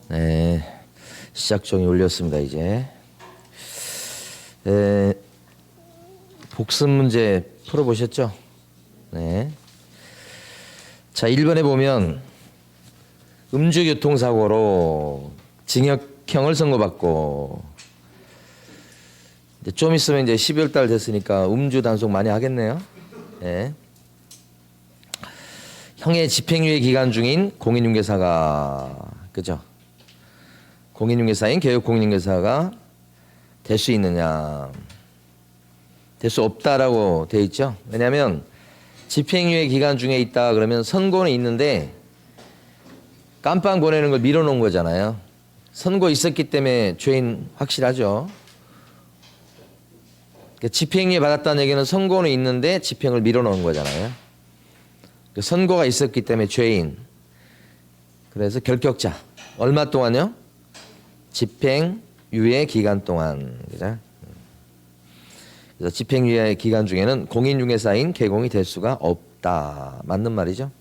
네, 시작종이 울렸습니다. 이제 복습 문제 풀어보셨죠? 네. 자, 1번에 보면 음주교통사고로 징역형을 선고받고 이제 좀 있으면 이제 12월 달 됐으니까 음주 단속 많이 하겠네요. 네. 형의 집행유예 기간 중인 공인중개사가 그죠? 공인중개사인 개업 공인중개사가 될 수 있느냐? 될 수 없다라고 돼 있죠. 왜냐하면 집행유예 기간 중에 있다 그러면 선고는 있는데 깜빵 보내는 걸 밀어놓은 거잖아요. 선고 있었기 때문에 죄인 확실하죠. 그러니까 집행유예 받았다는 얘기는 선고는 있는데 집행을 밀어놓은 거잖아요. 선고가 있었기 때문에 죄인. 그래서 결격자. 얼마 동안요? 집행유예 기간 동안. 그죠? 그래서 집행유예 기간 중에는 공인중개사인 개공이 될 수가 없다. 맞는 말이죠.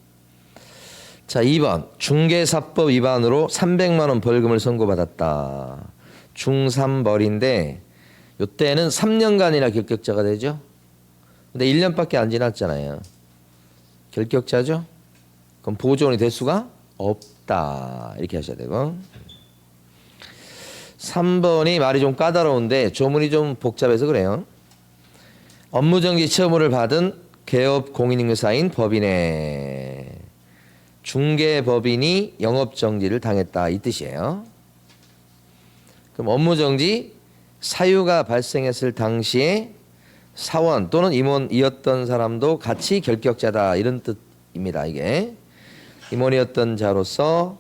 자, 2번. 중개사법 위반으로 300만 원 벌금을 선고받았다. 중3벌인데 이때는 3년간이나 결격자가 되죠. 근데 1년밖에 안 지났잖아요. 결격자죠. 그럼 보존이 될 수가 없다. 이렇게 하셔야 되고. 3번이 말이 좀 까다로운데 조문이 좀 복잡해서 그래요. 업무정지 처분을 받은 개업 공인중개사인 법인의 중개법인이 영업정지를 당했다. 이 뜻이에요. 그럼 업무정지 사유가 발생했을 당시에 사원 또는 임원이었던 사람도 같이 결격자다. 이런 뜻입니다. 이게 임원이었던 자로서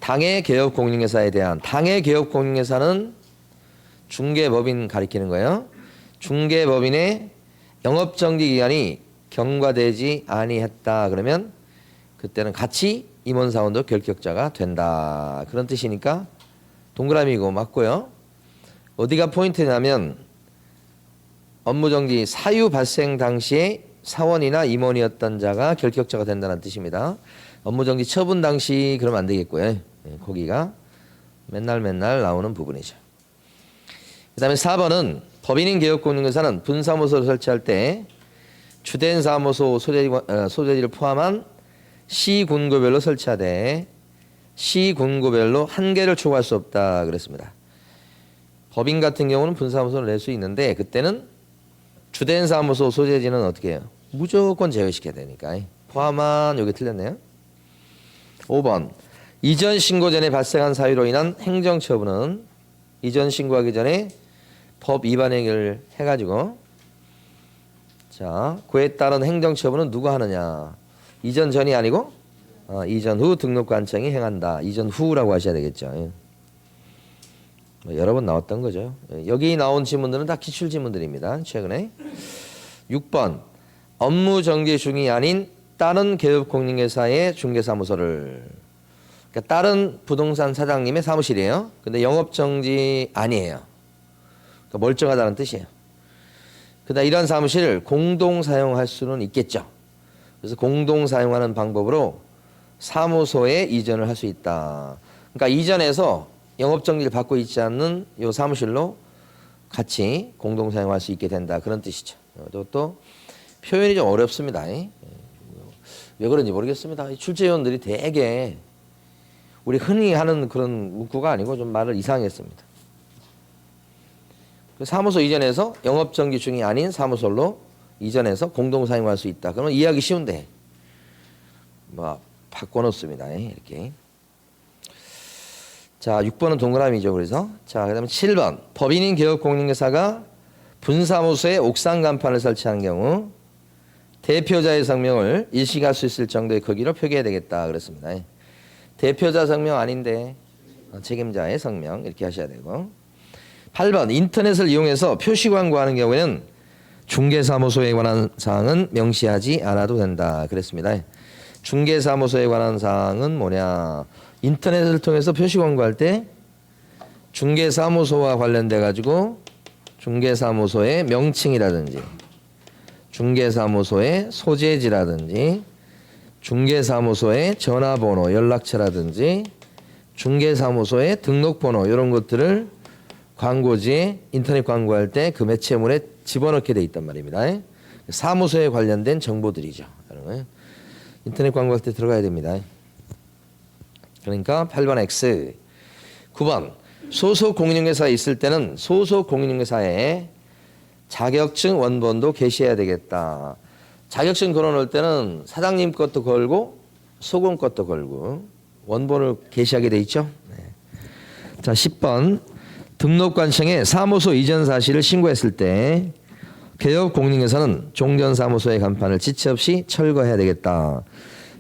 당해 개업 공인중개사에 대한 당해 개업 공인중개사는 중개법인 가리키는 거예요. 중개법인의 영업정지 기간이 경과되지 아니했다. 그러면 그때는 같이 임원사원도 결격자가 된다. 그런 뜻이니까 동그라미고 맞고요. 어디가 포인트냐면 업무정지 사유 발생 당시에 사원이나 임원이었던 자가 결격자가 된다는 뜻입니다. 업무정지 처분 당시 그러면 안 되겠고요. 거기가 맨날 나오는 부분이죠. 그 다음에 4번은 법인인 개업공인중개사는 분사무소를 설치할 때 주된 사무소 소재지를 포함한 시군구별로 설치하되 시군구별로 한 개를 초과할 수 없다 그랬습니다. 법인 같은 경우는 분사무소를 낼 수 있는데 그때는 주된 사무소 소재지는 어떻게 해요? 무조건 제외시켜야 되니까. 포함한 여기 틀렸네요. 5번 이전 신고 전에 발생한 사유로 인한 행정처분은 이전 신고하기 전에 법 위반 행위를 해가지고 자 그에 따른 행정처분은 누가 하느냐? 이전 전이 아니고 이전 후 등록관청이 행한다. 이전 후라고 하셔야 되겠죠. 여러 번 나왔던 거죠. 여기 나온 지문들은 다 기출지문들입니다. 최근에 6번 업무정지 중이 아닌 다른 개업공인중개사의 중개사무소를 그러니까 다른 부동산 사장님의 사무실이에요. 근데 영업정지 아니에요. 그러니까 멀쩡하다는 뜻이에요. 그다음 이런 사무실을 공동 사용할 수는 있겠죠. 그래서 공동 사용하는 방법으로 사무소에 이전을 할 수 있다. 그러니까 이전에서 영업정지를 받고 있지 않는 이 사무실로 같이 공동 사용할 수 있게 된다. 그런 뜻이죠. 또 표현이 좀 어렵습니다. 왜 그런지 모르겠습니다. 출제위원들이 되게 우리 흔히 하는 그런 문구가 아니고 좀 말을 이상하게 했습니다. 사무소 이전에서 영업정지 중이 아닌 사무소로 이전해서 공동 사용할 수 있다. 그러면 이해하기 쉬운데 뭐 바꿔놓습니다. 이렇게. 자, 6번은 동그라미죠. 그래서 자, 그다음에 7번 법인인 개업공인중개사가 분사무소에 옥상 간판을 설치하는 경우 대표자의 성명을 일식할 수 있을 정도의 크기로 표기해야 되겠다. 그랬습니다. 대표자 성명 아닌데 책임자의 성명 이렇게 하셔야 되고 8번 인터넷을 이용해서 표시 광고하는 경우에는 중개사무소에 관한 사항은 명시하지 않아도 된다. 그랬습니다. 중개사무소에 관한 사항은 뭐냐? 인터넷을 통해서 표시 광고할 때 중개사무소와 관련돼 가지고 중개사무소의 명칭이라든지 중개사무소의 소재지라든지 중개사무소의 전화번호, 연락처라든지 중개사무소의 등록번호 이런 것들을 광고지에 인터넷 광고할 때 그 매체물에 집어넣게 돼 있단 말입니다. 사무소에 관련된 정보들이죠. 인터넷 광고할 때 들어가야 됩니다. 그러니까 8번 X. 9번 소속 공인중개사에 있을 때는 소속 공인중개사에 자격증 원본도 게시해야 되겠다. 자격증 걸어놓을 때는 사장님 것도 걸고 소공 것도 걸고 원본을 게시하게 돼 있죠. 네. 자 10번 등록관청에 사무소 이전 사실을 신고했을 때 개업공인중개사는 종전사무소의 간판을 지체 없이 철거해야 되겠다.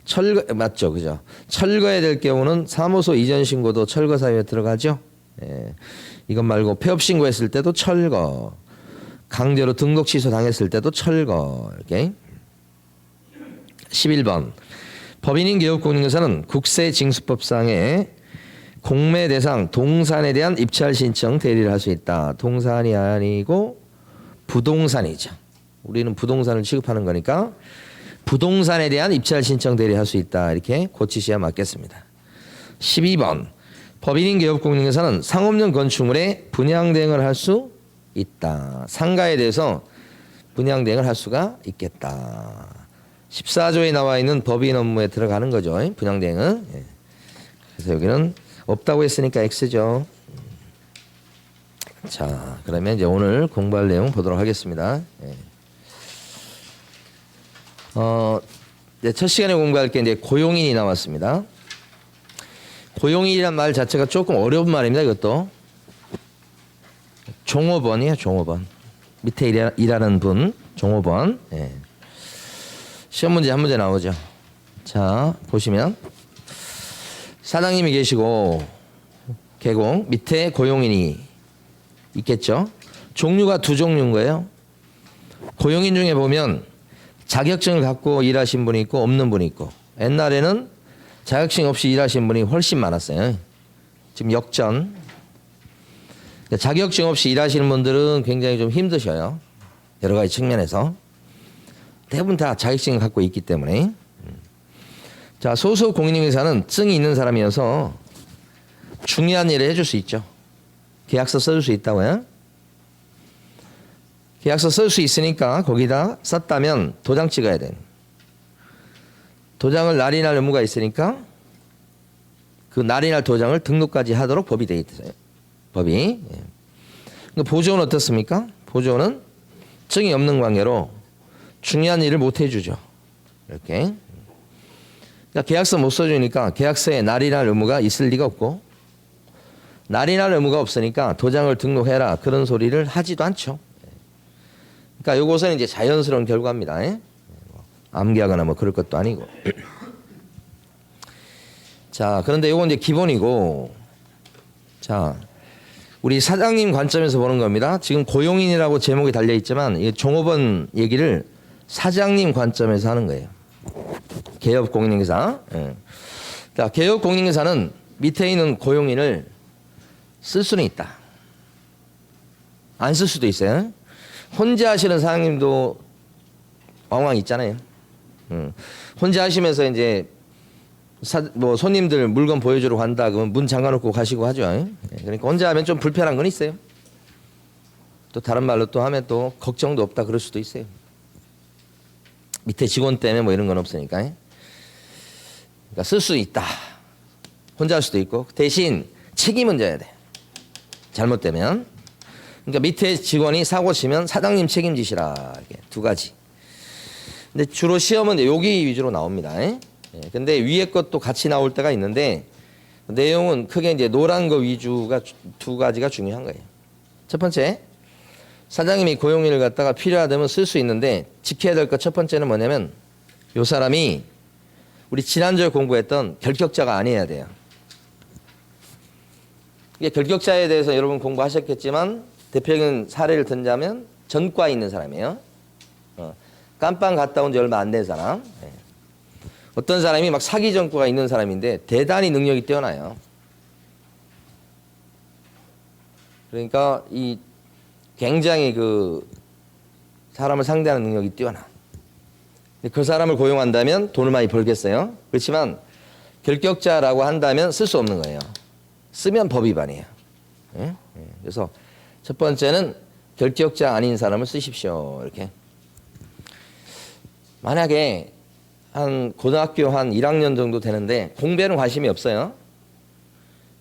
철거 맞죠, 그죠? 철거해야 될 경우는 사무소 이전 신고도 철거 사유에 들어가죠. 예. 이것 말고 폐업 신고했을 때도 철거, 강제로 등록 취소 당했을 때도 철거. 이렇게. 11번 법인인 개업공인중개사는 국세징수법상의 공매 대상 동산에 대한 입찰 신청 대리를 할 수 있다. 동산이 아니고 부동산이죠. 우리는 부동산을 취급하는 거니까 부동산에 대한 입찰 신청 대리할 수 있다. 이렇게 고치셔야 맞겠습니다. 12번 법인인 개업공인중개사는 상업용 건축물에 분양 대행을 할 수 있다. 상가에 대해서 분양 대행을 할 수가 있겠다. 14조에 나와 있는 법인 업무에 들어가는 거죠. 분양 대행은. 그래서 여기는 없다고 했으니까 X죠. 자, 그러면 이제 오늘 공부할 내용 보도록 하겠습니다. 첫 시간에 공부할 게 이제 고용인이 나왔습니다. 고용인이란 말 자체가 조금 어려운 말입니다. 이것도 종업원이에요. 종업원. 밑에 일하는 분 종업원. 시험 문제 한 문제 나오죠. 자, 보시면 사장님이 계시고 개공 밑에 고용인이 있겠죠. 종류가 두 종류인 거예요. 고용인 중에 보면 자격증을 갖고 일하신 분이 있고 없는 분이 있고, 옛날에는 자격증 없이 일하신 분이 훨씬 많았어요. 지금 역전. 자격증 없이 일하시는 분들은 굉장히 좀 힘드셔요. 여러 가지 측면에서. 대부분 다 자격증을 갖고 있기 때문에. 자, 소속 공인중개사는 증이 있는 사람이어서 중요한 일을 해줄 수 있죠. 계약서 써줄 수 있다고요. 계약서 쓸 수 있으니까 거기다 썼다면 도장 찍어야 돼. 도장을 날인할 의무가 있으니까 그 날인할 도장을 등록까지 하도록 법이 되어 있어요. 법이. 보조원은 어떻습니까? 보조원은 증이 없는 관계로 중요한 일을 못 해주죠. 이렇게. 그러니까 계약서 못 써주니까 계약서에 날인할 의무가 있을 리가 없고, 날인할 의무가 없으니까 도장을 등록해라 그런 소리를 하지도 않죠. 그러니까 이것은 이제 자연스러운 결과입니다. 암기하거나 뭐 그럴 것도 아니고. 자, 그런데 이건 이제 기본이고, 자, 우리 사장님 관점에서 보는 겁니다. 지금 고용인이라고 제목이 달려 있지만 이 종업원 얘기를 사장님 관점에서 하는 거예요. 개업공인중개사. 자, 개업공인중개사는 밑에 있는 고용인을 쓸 수는 있다. 안 쓸 수도 있어요. 혼자 하시는 사장님도 왕왕 있잖아요. 혼자 하시면서 이제 뭐 손님들 물건 보여주러 간다 그러면 문 잠가놓고 가시고 하죠. 그러니까 혼자 하면 좀 불편한 건 있어요. 또 다른 말로 또 하면 또 걱정도 없다 그럴 수도 있어요. 밑에 직원 때문에 뭐 이런 건 없으니까. 그러니까 쓸 수 있다. 혼자 할 수도 있고 대신 책임은 져야 돼. 잘못되면. 그러니까 밑에 직원이 사고 치면 사장님 책임지시라. 이렇게 두 가지. 근데 주로 시험은 여기 위주로 나옵니다. 근데 위에 것도 같이 나올 때가 있는데 내용은 크게 이제 노란 거 위주가 두 가지가 중요한 거예요. 첫 번째, 사장님이 고용인을 갖다가 필요하다면 쓸 수 있는데 지켜야 될 것 첫 번째는 뭐냐면 이 사람이 우리 지난주에 공부했던 결격자가 아니어야 돼요. 이게 결격자에 대해서 여러분 공부하셨겠지만 대표적인 사례를 든다면 전과에 있는 사람이에요. 깜빵 갔다 온 지 얼마 안 된 사람. 어떤 사람이 막 사기 전과가 있는 사람인데 대단히 능력이 뛰어나요. 그러니까 이 굉장히 그 사람을 상대하는 능력이 뛰어나. 그 사람을 고용한다면 돈을 많이 벌겠어요. 그렇지만 결격자라고 한다면 쓸 수 없는 거예요. 쓰면 법 위반이에요. 예? 예. 그래서 첫 번째는 결격자 아닌 사람을 쓰십시오. 이렇게. 만약에 한 고등학교 한 1학년 정도 되는데 공부에는 관심이 없어요.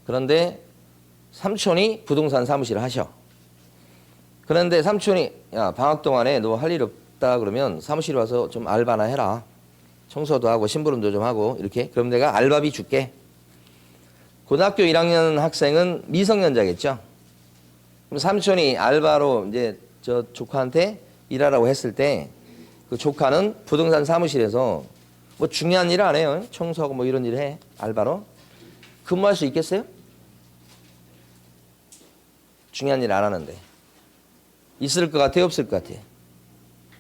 그런데 삼촌이 부동산 사무실을 하셔. 그런데 삼촌이 야 방학 동안에 너 할 일 없다 그러면 사무실에 와서 좀 알바나 해라. 청소도 하고 심부름도 좀 하고 이렇게. 그럼 내가 알바비 줄게. 고등학교 1학년 학생은 미성년자겠죠. 그럼 삼촌이 알바로 이제 저 조카한테 일하라고 했을 때 그 조카는 부동산 사무실에서 뭐 중요한 일을 안 해요. 청소하고 뭐 이런 일을 해. 알바로. 근무할 수 있겠어요? 중요한 일 안 하는데. 있을 것 같아요? 없을 것 같아요?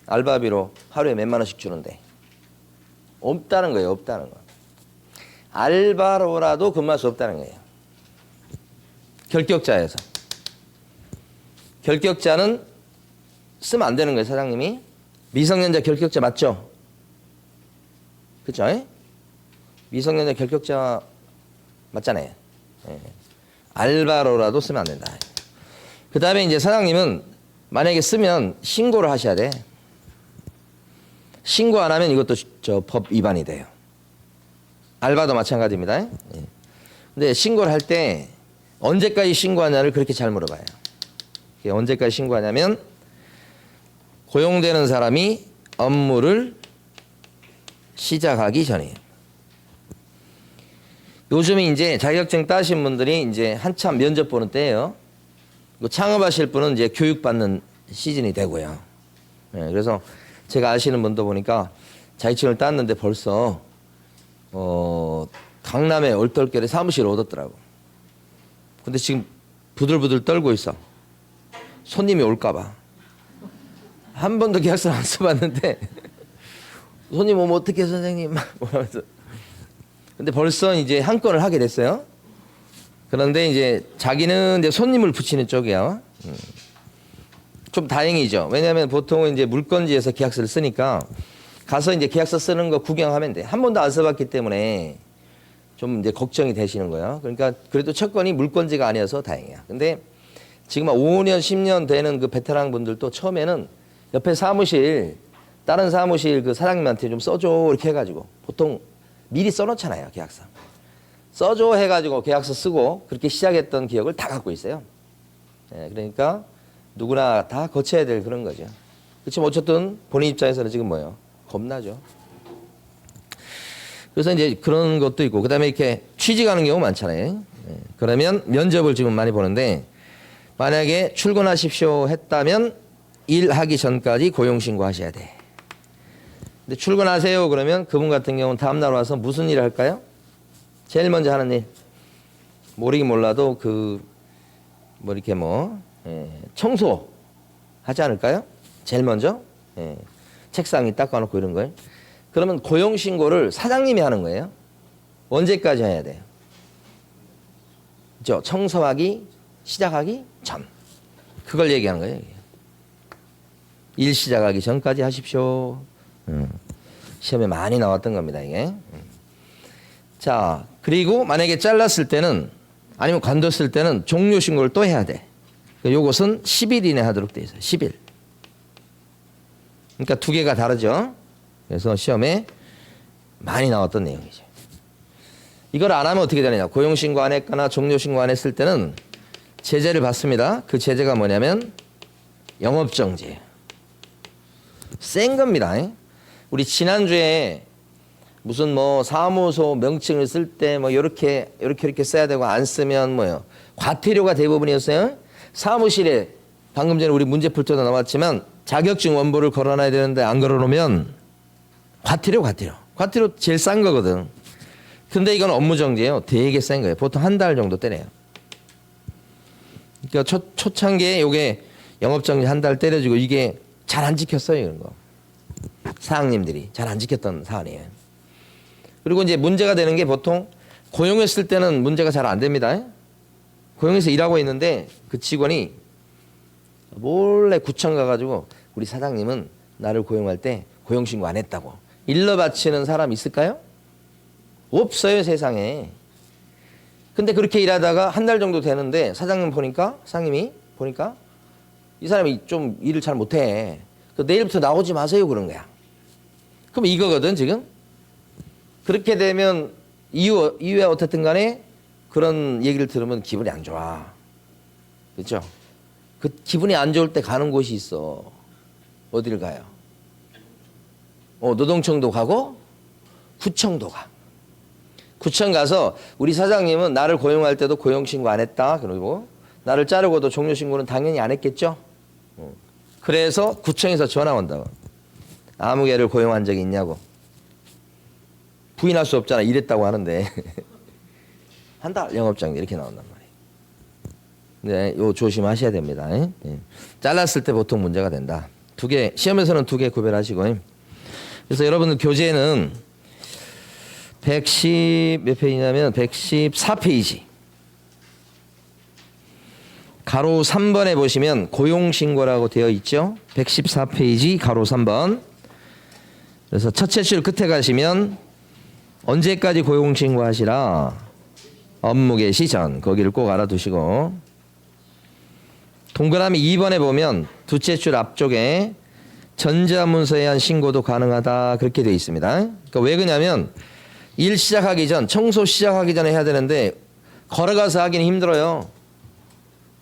알바비로 하루에 몇만 원씩 주는데. 없다는 거예요. 없다는 거. 알바로라도 근무할 수 없다는 거예요. 결격자에서. 결격자는 쓰면 안 되는 거예요. 사장님이. 미성년자 결격자 맞죠? 그죠? 미성년자 결격자 맞잖아요. 예. 알바로라도 쓰면 안 된다. 그 다음에 이제 사장님은 만약에 쓰면 신고를 하셔야 돼. 신고 안 하면 이것도 저 법 위반이 돼요. 알바도 마찬가지입니다. 예. 근데 신고를 할 때 언제까지 신고하냐를 그렇게 잘 물어봐요. 언제까지 신고하냐면 고용되는 사람이 업무를 시작하기 전이에요. 요즘에 이제 자격증 따신 분들이 이제 한참 면접 보는 때예요. 창업하실 분은 이제 교육받는 시즌이 되고요. 예, 그래서 제가 아시는 분도 보니까 자격증을 땄는데 벌써 강남에 얼떨결에 사무실을 얻었더라고. 근데 지금 부들부들 떨고 있어. 손님이 올까 봐. 한 번도 계약서를 안 써봤는데 손님 오면 어떻게 선생님 뭐라면서. 근데 벌써 이제 한 건을 하게 됐어요. 그런데 이제 자기는 이제 손님을 붙이는 쪽이야. 좀 다행이죠. 왜냐하면 보통은 이제 물건지에서 계약서를 쓰니까 가서 이제 계약서 쓰는 거 구경하면 돼. 한 번도 안 써봤기 때문에 좀 이제 걱정이 되시는 거예요. 그러니까 그래도 첫 건이 물건지가 아니어서 다행이야. 근데 지금 5년, 10년 되는 그 베테랑 분들도 처음에는 옆에 사무실, 다른 사무실 그 사장님한테 좀 써줘 이렇게 해가지고 보통 미리 써놓잖아요. 계약서. 써줘 해가지고 계약서 쓰고 그렇게 시작했던 기억을 다 갖고 있어요. 예, 그러니까 누구나 다 거쳐야 될 그런 거죠. 그렇지만 어쨌든 본인 입장에서는 지금 뭐예요? 겁나죠. 그래서 이제 그런 것도 있고 그다음에 이렇게 취직하는 경우 많잖아요. 예, 그러면 면접을 지금 많이 보는데 만약에 출근하십시오 했다면 일하기 전까지 고용신고 하셔야 돼. 근데 출근하세요 그러면 그분 같은 경우는 다음날 와서 무슨 일을 할까요? 제일 먼저 하는 일. 모르긴 몰라도 뭐 이렇게 청소 하지 않을까요? 제일 먼저. 예, 책상이 닦아놓고 이런 거예요. 그러면 고용신고를 사장님이 하는 거예요. 언제까지 해야 돼요? 그죠? 청소하기 시작하기 전. 그걸 얘기하는 거예요. 일 시작하기 전까지 하십시오. 시험에 많이 나왔던 겁니다. 이게. 자, 그리고 만약에 잘랐을 때는 아니면 관뒀을 때는 종료 신고를 또 해야 돼. 요것은 10일 이내 하도록 돼 있어요. 10일. 그러니까 두 개가 다르죠. 그래서 시험에 많이 나왔던 내용이죠. 이걸 안 하면 어떻게 되느냐. 고용신고 안 했거나 종료신고 안 했을 때는 제재를 받습니다. 그 제재가 뭐냐면 영업정지예요. 센 겁니다. 우리 지난주에 무슨 사무소 명칭을 쓸 때 이렇게 써야 되고 안 쓰면 과태료가 대부분이었어요. 사무실에 방금 전에 우리 문제 풀 때도 나왔지만 자격증 원본을 걸어놔야 되는데 안 걸어놓으면 과태료 제일 싼 거거든. 근데 이건 업무정지예요. 되게 센 거예요. 보통 한 달 정도 때려요. 그러니까 초창기에 요게 영업정지 한 달 때려주고 이게 잘 안 지켰어요. 이런 거. 사장님들이 잘 안 지켰던 사안이에요. 그리고 이제 문제가 되는 게 보통 고용했을 때는 문제가 잘 안 됩니다. 고용해서 일하고 있는데 그 직원이 몰래 구청 가가지고 우리 사장님은 나를 고용할 때 고용신고 안 했다고 일러 바치는 사람 있을까요? 없어요, 세상에. 근데 그렇게 일하다가 한 달 정도 되는데 사장님이 보니까 이 사람이 좀 일을 잘 못해. 내일부터 나오지 마세요 그런 거야. 그럼 이거거든 지금. 그렇게 되면 이후에 어쨌든 간에 그런 얘기를 들으면 기분이 안 좋아. 그렇죠? 그 기분이 안 좋을 때 가는 곳이 있어. 어디를 가요? 노동청도 가고 구청도 가. 구청 가서 우리 사장님은 나를 고용할 때도 고용신고 안 했다. 그리고 나를 자르고도 종료신고는 당연히 안 했겠죠. 그래서 구청에서 전화 온다고. 아무 개를 고용한 적이 있냐고. 부인할 수 없잖아. 이랬다고 하는데. 한 달 영업장려 이렇게 나온단 말이에요. 네, 요 조심하셔야 됩니다. 예. 잘랐을 때 보통 문제가 된다. 시험에서는 2개 구별하시고. 그래서 여러분들 교재는 110몇 페이지냐면 114페이지. 가로 3번에 보시면 고용신고라고 되어 있죠. 114페이지 가로 3번. 그래서 첫째 줄 끝에 가시면 언제까지 고용신고 하시라. 업무 개시 전. 거기를 꼭 알아두시고. 동그라미 2번에 보면 두째 줄 앞쪽에 전자문서에 의한 신고도 가능하다. 그렇게 되어 있습니다. 그러니까 왜 그러냐면 일 시작하기 전, 청소 시작하기 전에 해야 되는데 걸어가서 하기는 힘들어요.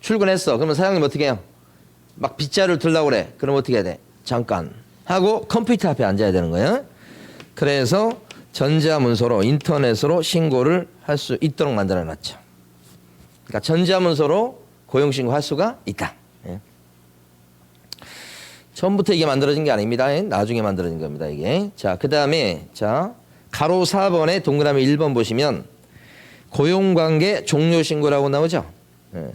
출근했어. 그러면 사장님 어떻게 해요? 막 빗자루를 들라고 그래. 그럼 어떻게 해야 돼? 잠깐 하고 컴퓨터 앞에 앉아야 되는 거예요. 그래서 전자문서로 인터넷으로 신고를 할 수 있도록 만들어 놨죠. 그러니까 전자문서로 고용신고 할 수가 있다. 예. 처음부터 이게 만들어진 게 아닙니다. 나중에 만들어진 겁니다. 이게. 자, 그 다음에 가로 4번에 동그라미 1번 보시면 고용관계 종료신고라고 나오죠. 예.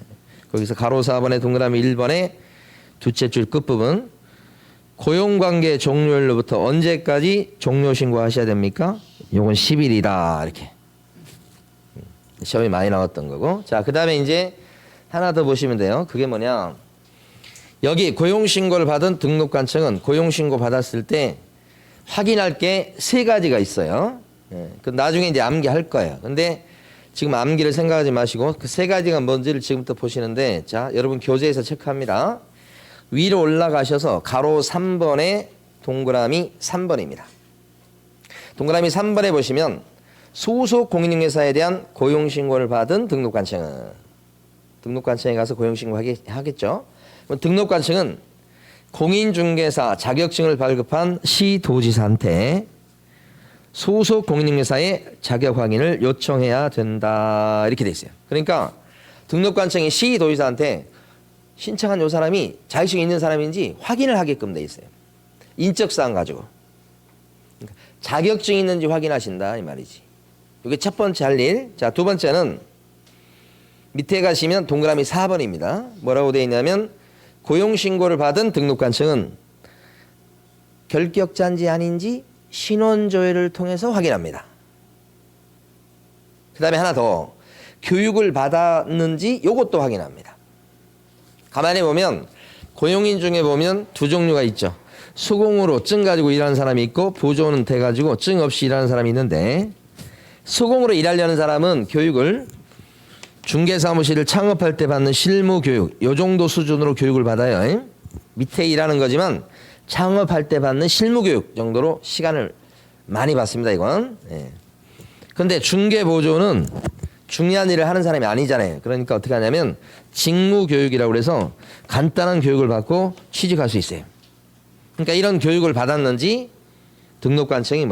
거기서 가로 4번에 동그라미 1번에 두째 줄 끝부분 고용관계 종료일로부터 언제까지 종료신고 하셔야 됩니까? 요건 10일이다. 이렇게. 시험이 많이 나왔던 거고. 자, 그 다음에 이제 하나 더 보시면 돼요. 그게 뭐냐. 여기 고용신고를 받은 등록관청은 고용신고 받았을 때 확인할 게 3가지가 있어요. 예, 그 나중에 이제 암기할 거예요. 근데 지금 암기를 생각하지 마시고 그 3가지가 뭔지를 지금부터 보시는데 자, 여러분 교재에서 체크합니다. 위로 올라가셔서 가로 3번에 동그라미 3번입니다. 동그라미 3번에 보시면 소속 공인중개사에 대한 고용신고를 받은 등록관청에 가서 고용신고 하겠죠. 등록관청은 공인중개사 자격증을 발급한 시도지사한테 소속 공인중개사의 자격 확인을 요청해야 된다. 이렇게 돼 있어요. 그러니까 등록관청이 시도지사한테 신청한 요 사람이 자격증이 있는 사람인지 확인을 하게끔 돼 있어요. 인적사항 가지고. 그러니까 자격증이 있는지 확인하신다 이 말이지. 이게 첫 번째 할 일. 자, 두 번째는 밑에 가시면 동그라미 4번입니다. 뭐라고 되어 있냐면 고용신고를 받은 등록관청은 결격자인지 아닌지 신원조회를 통해서 확인합니다. 그 다음에 하나 더 교육을 받았는지 이것도 확인합니다. 가만히 보면 고용인 중에 보면 2종류가 있죠. 수공으로 증 가지고 일하는 사람이 있고 보조는 돼가지고 증 없이 일하는 사람이 있는데 수공으로 일하려는 사람은 교육을 중개사무실을 창업할 때 받는 실무교육 요 정도 수준으로 교육을 받아요. 밑에 일하는 거지만 창업할 때 받는 실무교육 정도로 시간을 많이 받습니다. 이건. 그런데 중개보조는 중요한 일을 하는 사람이 아니잖아요. 그러니까 어떻게 하냐면 직무교육이라고 그래서 간단한 교육을 받고 취직할 수 있어요. 그러니까 이런 교육을 받았는지 등록관청이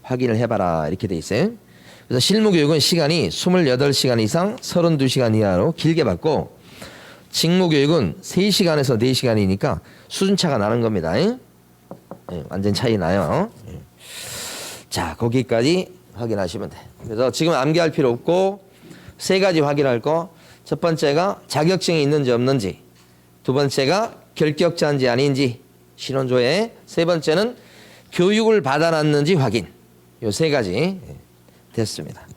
확인을 해봐라 이렇게 돼 있어요. 그래서 실무교육은 시간이 28시간 이상 32시간 이하로 길게 받고 직무교육은 3시간에서 4시간이니까 수준차가 나는 겁니다. 완전 차이 나요. 자, 거기까지 확인하시면 돼. 그래서 지금 암기할 필요 없고 3가지 확인할 거. 첫 번째가 자격증이 있는지 없는지, 두 번째가 결격자인지 아닌지 신원조회, 세 번째는 교육을 받아놨는지 확인. 요 3가지 됐습니다.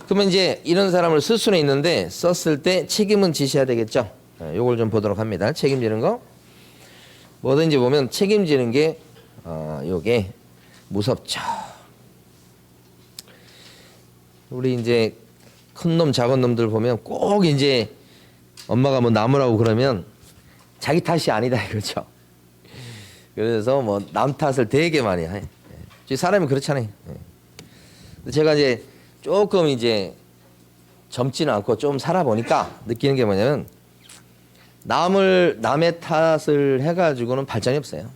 그러면 이제 이런 사람을 쓸 수는 있는데 썼을 때 책임은 지셔야 되겠죠. 요걸 좀 보도록 합니다. 책임지는 거. 뭐든지 보면 책임지는 게 요게 무섭죠. 우리 이제 큰 놈 작은 놈들 보면 꼭 이제 엄마가 뭐 나무라고 그러면 자기 탓이 아니다 이거죠. 그래서 뭐 남 탓을 되게 많이 해. 사람이 그렇잖아요. 제가 이제 조금 이제 젊지는 않고 좀 살아보니까 느끼는 게 뭐냐면 남의 탓을 해가지고는 발전이 없어요.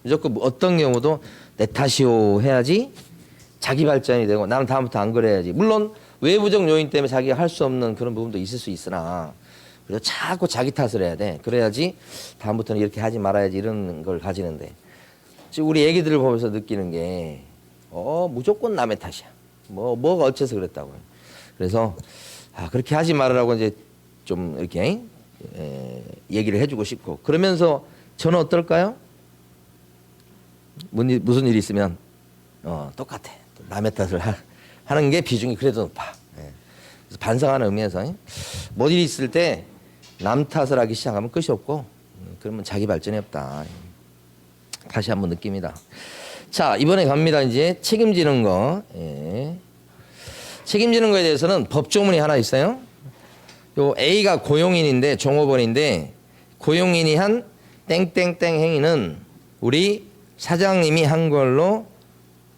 무조건 어떤 경우도 내 탓이오 해야지 자기 발전이 되고 나는 다음부터 안 그래야지. 물론 외부적 요인 때문에 자기가 할 수 없는 그런 부분도 있을 수 있으나 그래서 자꾸 자기 탓을 해야 돼. 그래야지 다음부터는 이렇게 하지 말아야지 이런 걸 가지는데 지금 우리 애기들을 보면서 느끼는 게 무조건 남의 탓이야. 뭐가 어째서 그랬다고요. 그래서 그렇게 하지 말으라고 이제 좀 이렇게 얘기를 해주고 싶고 그러면서 저는 어떨까요? 무슨 일이 있으면 똑같아. 남의 탓을 하는 게 비중이 그래도 높아. 그래서 반성하는 의미에서 뭐 일이 있을 때 남 탓을 하기 시작하면 끝이 없고 그러면 자기 발전이 없다. 다시 한번 느낍니다. 자, 이번에 갑니다. 이제 책임지는 거. 책임지는 거에 대해서는 법조문이 하나 있어요. 요 A가 고용인인데 종업원인데 고용인이 한 땡땡땡 행위는 우리 사장님이 한 걸로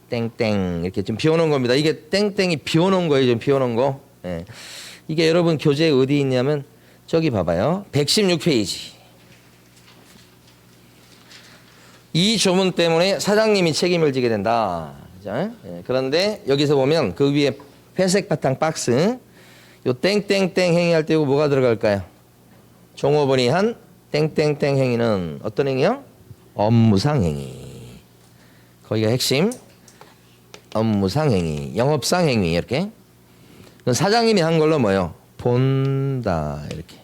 땡땡 이렇게 좀 비워놓은 겁니다. 이게 땡땡이 비워놓은 거예요. 좀 비워놓은 거. 이게 여러분 교재에 어디 있냐면 저기 봐봐요. 116페이지. 이 조문 때문에 사장님이 책임을 지게 된다. 그런데 여기서 보면 그 위에 회색 바탕 박스 요 땡땡땡 행위할 때 뭐가 들어갈까요? 종업원이 한 땡땡땡 행위는 어떤 행위요? 업무상 행위. 거기가 핵심. 업무상 행위, 영업상 행위 이렇게. 사장님이 한 걸로 뭐요? 본다 이렇게.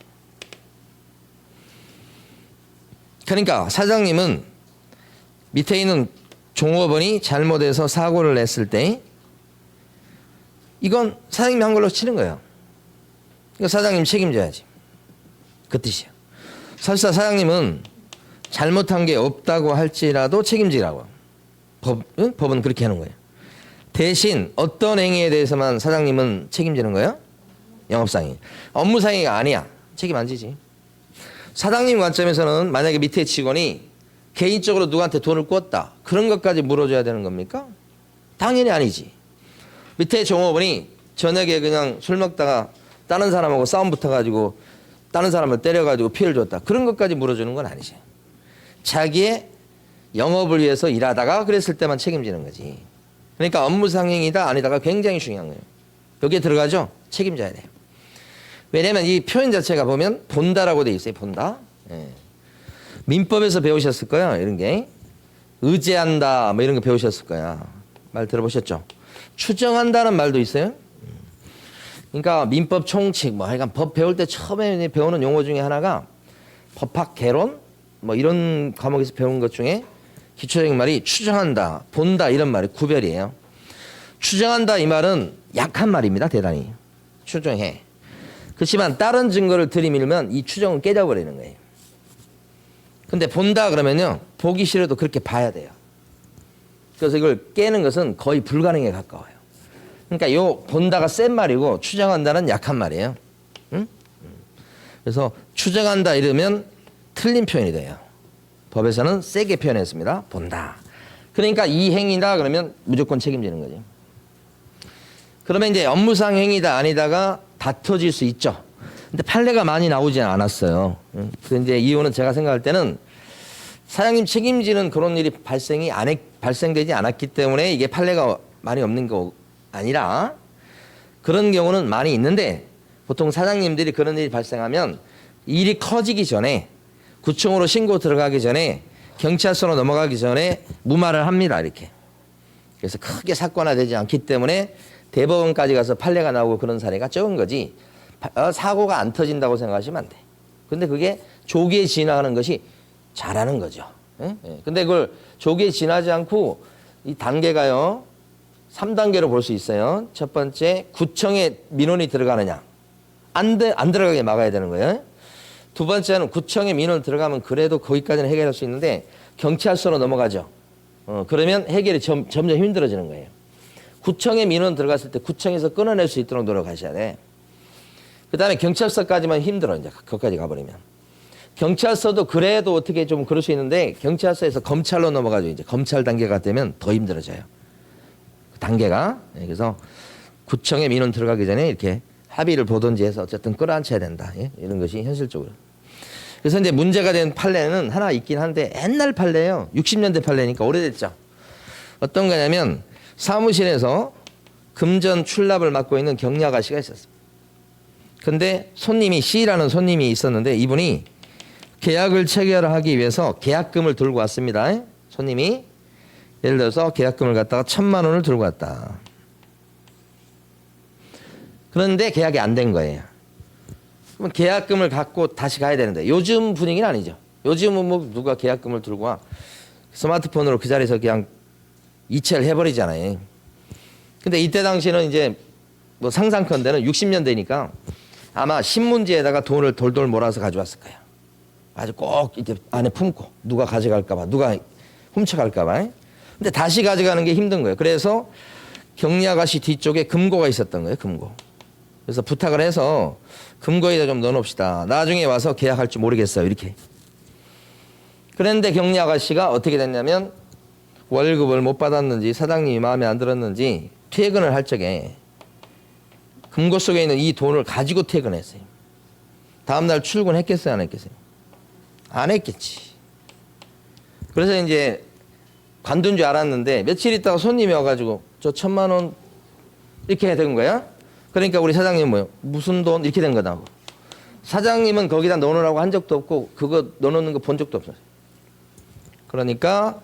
그러니까 사장님은 밑에 있는 종업원이 잘못해서 사고를 냈을 때 이건 사장님이 한 걸로 치는 거예요. 그러니까 사장님 책임져야지. 그 뜻이에요. 설사 사장님은 잘못한 게 없다고 할지라도 책임지라고. 법은 그렇게 하는 거예요. 대신 어떤 행위에 대해서만 사장님은 책임지는 거예요? 영업상의. 업무상의가 아니야. 책임 안 지지. 사장님 관점에서는 만약에 밑에 직원이 개인적으로 누구한테 돈을 꿨다. 그런 것까지 물어줘야 되는 겁니까? 당연히 아니지. 밑에 종업원이 저녁에 그냥 술 먹다가 다른 사람하고 싸움 붙어가지고 다른 사람을 때려가지고 피해를 줬다. 그런 것까지 물어주는 건 아니지. 자기의 영업을 위해서 일하다가 그랬을 때만 책임지는 거지. 그러니까 업무상행이다 아니다가 굉장히 중요한 거예요. 여기에 들어가죠? 책임져야 돼요. 왜냐면 이 표현 자체가 보면 본다라고 돼 있어요. 본다. 민법에서 배우셨을 거예요. 이런 게. 의제한다 뭐 이런 거 배우셨을 거야. 말 들어보셨죠? 추정한다는 말도 있어요. 그러니까 민법 총칙 뭐 하여간 법 배울 때 처음에 배우는 용어 중에 하나가 법학 개론 뭐 이런 과목에서 배운 것 중에 기초적인 말이 추정한다, 본다 이런 말이 구별이에요. 추정한다 이 말은 약한 말입니다. 대단히. 추정해. 그렇지만 다른 증거를 들이밀면 이 추정을 깨져버리는 거예요. 근데 본다 그러면요. 보기 싫어도 그렇게 봐야 돼요. 그래서 이걸 깨는 것은 거의 불가능에 가까워요. 그러니까 요 본다가 센 말이고 추정한다는 약한 말이에요. 응? 그래서 추정한다 이러면 틀린 표현이 돼요. 법에서는 세게 표현했습니다. 본다. 그러니까 이 행위다 그러면 무조건 책임지는 거죠. 그러면 이제 업무상 행위다 아니다가 다퉈질 수 있죠. 근데 판례가 많이 나오지 않았어요. 그런데 이제 이유는 제가 생각할 때는 사장님 책임지는 그런 일이 발생되지 않았기 때문에 이게 판례가 많이 없는 거 아니라 그런 경우는 많이 있는데 보통 사장님들이 그런 일이 발생하면 일이 커지기 전에 구청으로 신고 들어가기 전에 경찰서로 넘어가기 전에 무마를 합니다. 이렇게. 그래서 크게 사건화되지 않기 때문에 대법원까지 가서 판례가 나오고 그런 사례가 적은 거지. 사고가 안 터진다고 생각하시면 안 돼. 근데 그게 조기에 진화하는 것이 잘하는 거죠. 근데 그걸 조기에 지나지 않고 이 단계가요. 3단계로 볼 수 있어요. 첫 번째, 구청에 민원이 들어가느냐. 안 들어가게 막아야 되는 거예요. 두 번째는 구청에 민원 들어가면 그래도 거기까지는 해결할 수 있는데 경찰서로 넘어가죠. 그러면 해결이 점점 힘들어지는 거예요. 구청에 민원 들어갔을 때 구청에서 끊어낼 수 있도록 노력하셔야 돼. 그 다음에 경찰서까지만 힘들어, 이제. 거기까지 가버리면. 경찰서도 그래도 어떻게 좀 그럴 수 있는데, 경찰서에서 검찰로 넘어가죠. 이제 검찰 단계가 되면 더 힘들어져요. 그 단계가. 그래서 구청에 민원 들어가기 전에 이렇게 합의를 보든지 해서 어쨌든 끌어안쳐야 된다. 예? 이런 것이 현실적으로. 그래서 이제 문제가 된 판례는 하나 있긴 한데, 옛날 판례예요. 60년대 판례니까 오래됐죠. 어떤 거냐면, 사무실에서 금전 출납을 맡고 있는 경리 아가씨가 있었어요. 근데 손님이 C라는 손님이 있었는데 이분이 계약을 체결하기 위해서 계약금을 들고 왔습니다. 손님이 예를 들어서 계약금을 갖다가 1,000만 원을 들고 왔다. 그런데 계약이 안 된 거예요. 그럼 계약금을 갖고 다시 가야 되는데 요즘 분위기는 아니죠. 요즘은 뭐 누가 계약금을 들고 와 스마트폰으로 그 자리에서 그냥 이체를 해버리잖아요. 근데 이때 당시에는 이제 뭐 상상컨대는 60년대니까 아마 신문지에다가 돈을 돌돌 몰아서 가져왔을 거예요. 아주 꼭 이제 안에 품고 누가 가져갈까봐 누가 훔쳐갈까봐. 근데 다시 가져가는 게 힘든 거예요. 그래서 경리 아가씨 뒤쪽에 금고가 있었던 거예요. 금고. 그래서 부탁을 해서 금고에다 좀 넣어놓읍시다. 나중에 와서 계약할 줄 모르겠어요. 이렇게. 그런데 경리 아가씨가 어떻게 됐냐면 월급을 못 받았는지 사장님이 마음에 안 들었는지 퇴근을 할 적에 금고 속에 있는 이 돈을 가지고 퇴근했어요. 다음날 출근했겠어요? 안 했겠어요? 안 했겠지. 그래서 이제 관둔 줄 알았는데 며칠 있다가 손님이 와가지고 저 1,000만 원 이렇게 된 거야. 그러니까 우리 사장님 뭐요? 무슨 돈? 이렇게 된 거다. 사장님은 거기다 넣어놓으라고 한 적도 없고 그거 넣어놓는 거 본 적도 없어요. 그러니까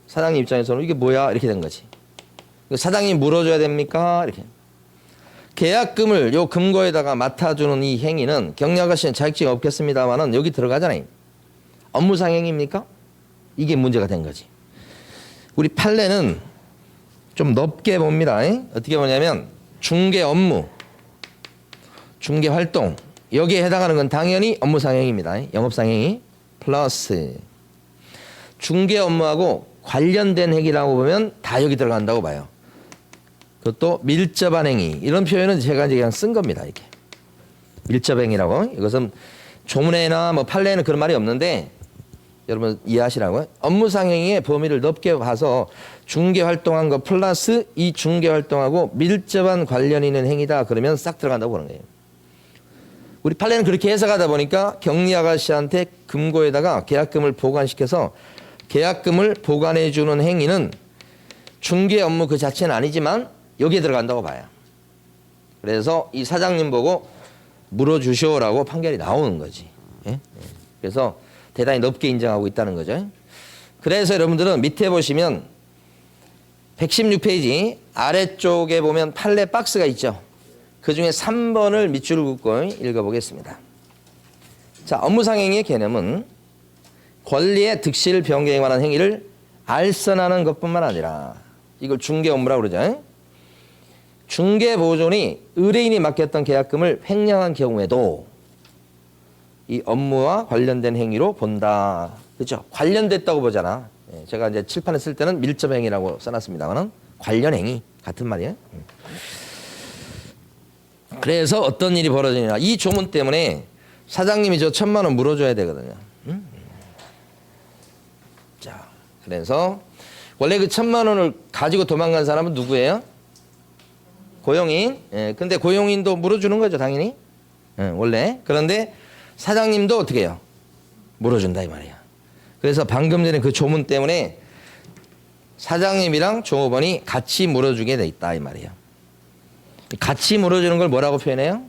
사장님 입장에서는 이게 뭐야? 이렇게 된 거지. 사장님 물어줘야 됩니까? 이렇게. 계약금을 요 금고에다가 맡아주는 이 행위는 경리 아가씨는 자격증이 없겠습니다만은 여기 들어가잖아요. 업무상행입니까? 이게 문제가 된 거지. 우리 판례는 좀 넓게 봅니다. 어떻게 보냐면 중개 업무, 중개 활동 여기에 해당하는 건 당연히 업무상행입니다. 영업상행이 플러스 중개 업무하고 관련된 행위라고 보면 다 여기 들어간다고 봐요. 그것도 밀접한 행위 이런 표현은 제가 이제 그냥 쓴 겁니다. 이렇게 밀접행위라고. 이것은 조문회나 뭐 판례에는 그런 말이 없는데 여러분 이해하시라고요. 업무상행위의 범위를 넓게 봐서 중개 활동한 거 플러스 이 중개 활동하고 밀접한 관련 있는 행위다 그러면 싹 들어간다고 보는 거예요. 우리 판례는 그렇게 해석하다 보니까 경리 아가씨한테 금고에다가 계약금을 보관시켜서 계약금을 보관해 주는 행위는 중개 업무 그 자체는 아니지만 여기에 들어간다고 봐요. 그래서 이 사장님 보고 물어주시오라고 판결이 나오는 거지. 예? 그래서 대단히 높게 인정하고 있다는 거죠. 그래서 여러분들은 밑에 보시면 116페이지 아래쪽에 보면 판례 박스가 있죠. 그 중에 3번을 밑줄을 긋고 읽어보겠습니다. 자, 업무상행위의 개념은 권리의 득실 변경에 관한 행위를 알선하는 것뿐만 아니라 이걸 중개 업무라고 그러죠. 중개 보존이 의뢰인이 맡겼던 계약금을 횡령한 경우에도 이 업무와 관련된 행위로 본다. 그렇죠? 관련됐다고 보잖아. 제가 이제 칠판에 쓸 때는 밀접행위라고 써놨습니다만은 관련 행위 같은 말이에요. 그래서 어떤 일이 벌어지냐? 이 조문 때문에 사장님이 저 1,000만 원 물어줘야 되거든요. 자, 그래서 원래 그 1,000만 원을 가지고 도망간 사람은 누구예요? 고용인. 근데 고용인도 물어주는 거죠, 당연히. 원래. 그런데 사장님도 어떻게 해요? 물어준다 이 말이야. 그래서 방금 전에 그 조문 때문에 사장님이랑 종업원이 같이 물어주게 돼 있다 이 말이야. 같이 물어주는 걸 뭐라고 표현해요?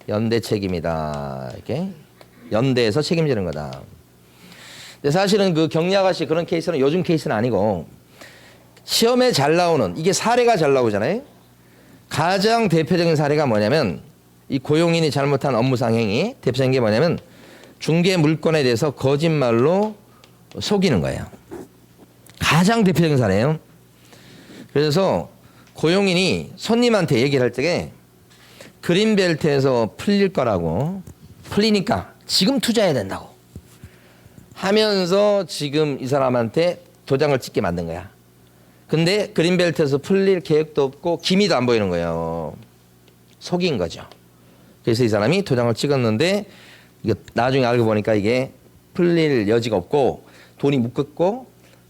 연대 책임이다. 이렇게 연대에서 책임지는 거다. 근데 사실은 그 경리 아가씨 그런 케이스는 요즘 케이스는 아니고 시험에 잘 나오는 이게 사례가 잘 나오잖아요. 가장 대표적인 사례가 뭐냐면 이 고용인이 잘못한 업무상행위 대표적인 게 뭐냐면 중개 물건에 대해서 거짓말로 속이는 거예요. 가장 대표적인 사례예요. 그래서 고용인이 손님한테 얘기를 할 적에 그린벨트에서 풀릴 거라고 풀리니까 지금 투자해야 된다고 하면서 지금 이 사람한테 도장을 찍게 만든 거야. 근데 그린벨트에서 풀릴 계획도 없고 기미도 안 보이는 거예요. 속인 거죠. 그래서 이 사람이 도장을 찍었는데 이거 나중에 알고 보니까 이게 풀릴 여지가 없고 돈이 묶였고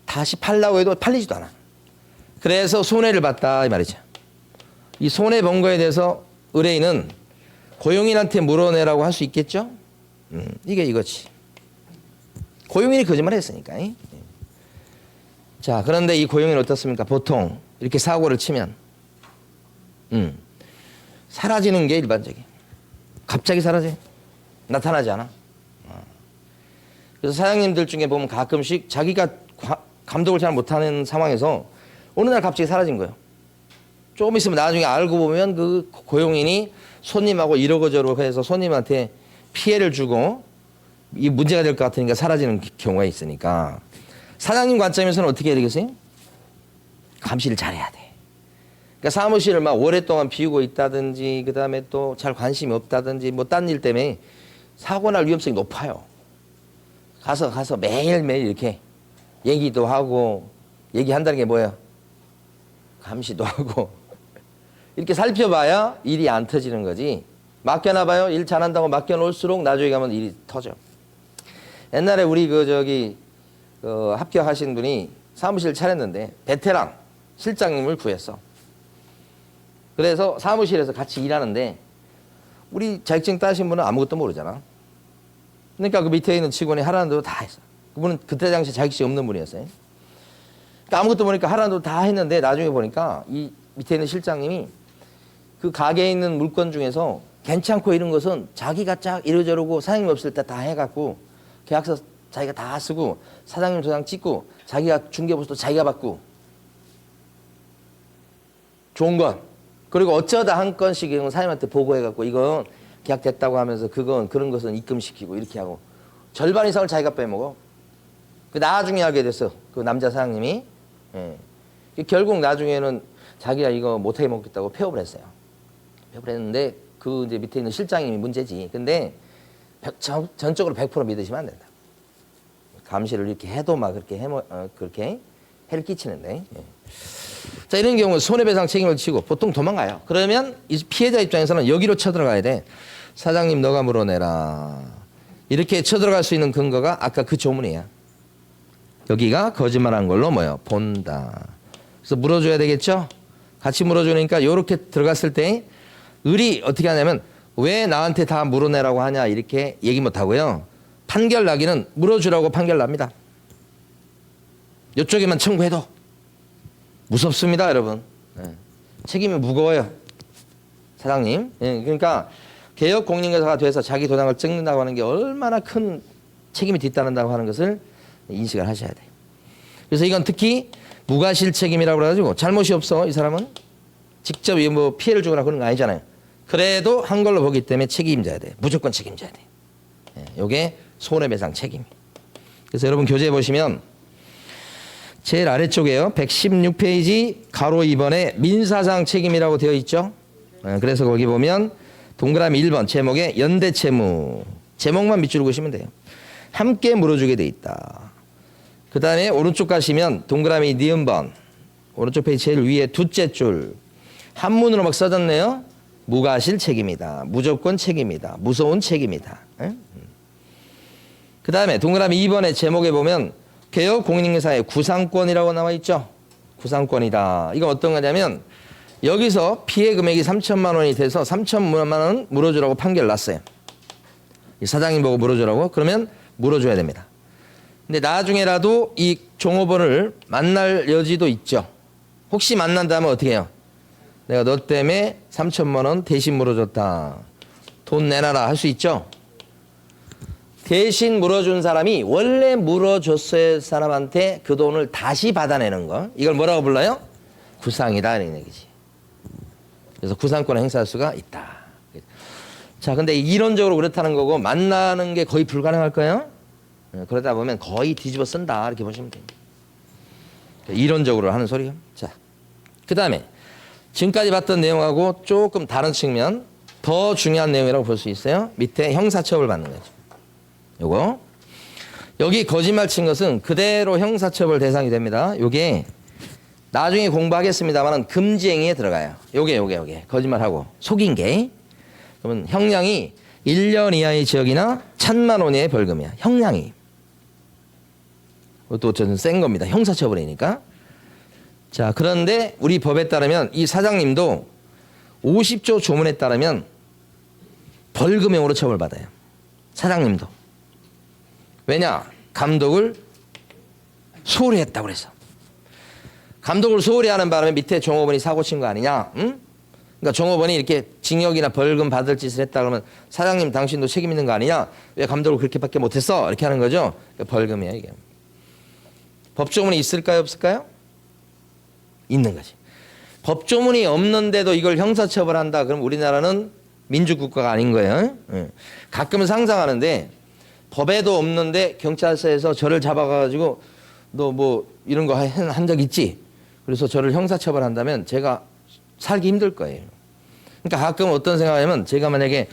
다시 팔라고 해도 팔리지도 않아. 그래서 손해를 봤다 이 말이죠. 이 손해 본 거에 대해서 의뢰인은 고용인한테 물어내라고 할 수 있겠죠? 이게 이거지. 고용인이 거짓말을 했으니까. 자, 그런데 이 고용인은 어떻습니까? 보통 이렇게 사고를 치면 사라지는 게 일반적이에요. 갑자기 사라져요. 나타나지 않아. 그래서 사장님들 중에 보면 가끔씩 자기가 감독을 잘 못하는 상황에서 어느 날 갑자기 사라진 거예요. 조금 있으면 나중에 알고 보면 그 고용인이 손님하고 이러고저러고 해서 손님한테 피해를 주고 이 문제가 될 것 같으니까 사라지는 경우가 있으니까 사장님 관점에서는 어떻게 해야 되겠어요? 감시를 잘해야 돼. 그러니까 사무실을 막 오랫동안 비우고 있다든지 그다음에 또 잘 관심이 없다든지 뭐 딴 일 때문에 사고 날 위험성이 높아요. 가서 매일매일 이렇게 얘기도 하고 얘기한다는 게 뭐예요? 감시도 하고 이렇게 살펴봐야 일이 안 터지는 거지. 맡겨놔봐요. 일 잘한다고 맡겨놓을수록 나중에 가면 일이 터져. 옛날에 우리 합격하신 분이 사무실 차렸는데 베테랑 실장님을 구했어. 그래서 사무실에서 같이 일하는데 우리 자격증 따신 분은 아무것도 모르잖아. 그러니까 그 밑에 있는 직원이 하라는 대로 다 했어. 그분은 그때 당시 자격증이 없는 분이었어요. 그러니까 아무것도 모르니까 하라는 대로 다 했는데 나중에 보니까 이 밑에 있는 실장님이 그 가게에 있는 물건 중에서 괜찮고 이런 것은 자기가 쫙 이러저러고 사장님 없을 때 다 해갖고 계약서 자기가 다 쓰고 사장님 도장 찍고 자기가 중개보수도 자기가 받고 좋은 건 그리고 어쩌다 한 건씩 사장님한테 보고해갖고 이건 계약됐다고 하면서 그런 것은 입금시키고 이렇게 하고 절반 이상을 자기가 빼먹어. 그 나중에 알게 됐어. 그 남자 사장님이. 결국 나중에는 자기가 이거 못하게 먹겠다고 폐업을 했어요. 폐업을 했는데 그 이제 밑에 있는 실장님이 문제지. 근데 전적으로 100% 믿으시면 안 된다. 감시를 이렇게 해도 막 그렇게 해를 끼치는데. 자, 이런 경우 손해배상 책임을 지고 보통 도망가요. 그러면 이 피해자 입장에서는 여기로 쳐들어가야 돼. 사장님 너가 물어내라. 이렇게 쳐들어갈 수 있는 근거가 아까 그 조문이야. 여기가 거짓말한 걸로 뭐예요? 본다. 그래서 물어줘야 되겠죠? 같이 물어주니까 이렇게 들어갔을 때 을이 어떻게 하냐면 왜 나한테 다 물어내라고 하냐 이렇게 얘기 못하고요. 판결 나기는 물어주라고 판결 납니다. 이쪽에만 청구해도 무섭습니다, 여러분. 책임이 무거워요. 사장님. 그러니까 개혁공인중개사가 돼서 자기 도장을 찍는다고 하는 게 얼마나 큰 책임이 뒤따른다고 하는 것을 인식을 하셔야 돼요. 그래서 이건 특히 무과실 책임이라고 그래가지고 잘못이 없어, 이 사람은. 직접 뭐 피해를 주거나 그런 거 아니잖아요. 그래도 한 걸로 보기 때문에 책임져야 돼. 무조건 책임져야 돼. 요게 손해배상 책임. 그래서 여러분 교재 보시면 제일 아래쪽에요. 116페이지 가로 2번에 민사상 책임이라고 되어 있죠. 그래서 거기 보면 동그라미 1번 제목에 연대채무. 제목만 밑줄 그으시면 돼요. 함께 물어주게 돼 있다. 그 다음에 오른쪽 가시면 동그라미 니은번 오른쪽 페이지 제일 위에 둘째 줄 한문으로 막 써졌네요. 무과실 책임이다. 무조건 책임이다. 무서운 책임이다. 그 다음에 동그라미 2번의 제목에 보면 개혁공인중개사의 구상권이라고 나와 있죠. 구상권이다. 이건 어떤 거냐면 여기서 피해 금액이 3천만 원이 돼서 3천만 원 물어주라고 판결 났어요. 사장님 보고 물어주라고? 그러면 물어줘야 됩니다. 근데 나중에라도 이 종업원을 만날 여지도 있죠. 혹시 만난다면 어떻게 해요? 내가 너 때문에 3천만 원 대신 물어줬다. 돈 내놔라 할 수 있죠. 대신 물어준 사람이 원래 물어줬을 사람한테 그 돈을 다시 받아내는 거. 이걸 뭐라고 불러요? 구상이다 이런 얘기지. 그래서 구상권을 행사할 수가 있다. 자, 근데 이론적으로 그렇다는 거고 만나는 게 거의 불가능할 거예요. 그러다 보면 거의 뒤집어 쓴다 이렇게 보시면 됩니다. 이론적으로 하는 소리요. 자, 그 다음에 지금까지 봤던 내용하고 조금 다른 측면 더 중요한 내용이라고 볼 수 있어요. 밑에 형사처벌 받는 거죠. 요거 여기 거짓말 친 것은 그대로 형사처벌 대상이 됩니다. 요게 나중에 공부하겠습니다만은 금지행위에 들어가요. 요게 거짓말하고 속인 게. 그러면 형량이 1년 이하의 징역이나 1,000만 원 이하의 벌금이야. 형량이. 그것도 저는 센 겁니다. 형사처벌이니까. 자, 그런데 우리 법에 따르면 이 사장님도 50조 조문에 따르면 벌금형으로 처벌받아요. 사장님도. 왜냐? 감독을 소홀히 했다고 그래서. 감독을 소홀히 하는 바람에 밑에 종업원이 사고 친 거 아니냐? 응? 그러니까 종업원이 이렇게 징역이나 벌금 받을 짓을 했다 그러면 사장님 당신도 책임 있는 거 아니냐? 왜 감독을 그렇게밖에 못했어? 이렇게 하는 거죠. 그러니까 벌금이야 이게. 법조문이 있을까요? 없을까요? 있는 거지. 법조문이 없는데도 이걸 형사처벌한다. 그럼 우리나라는 민주국가가 아닌 거예요. 응. 가끔 상상하는데 법에도 없는데 경찰서에서 저를 잡아가지고 너 뭐 이런 거 한 적 있지? 그래서 저를 형사처벌한다면 제가 살기 힘들 거예요. 그러니까 가끔 어떤 생각하냐면 제가 만약에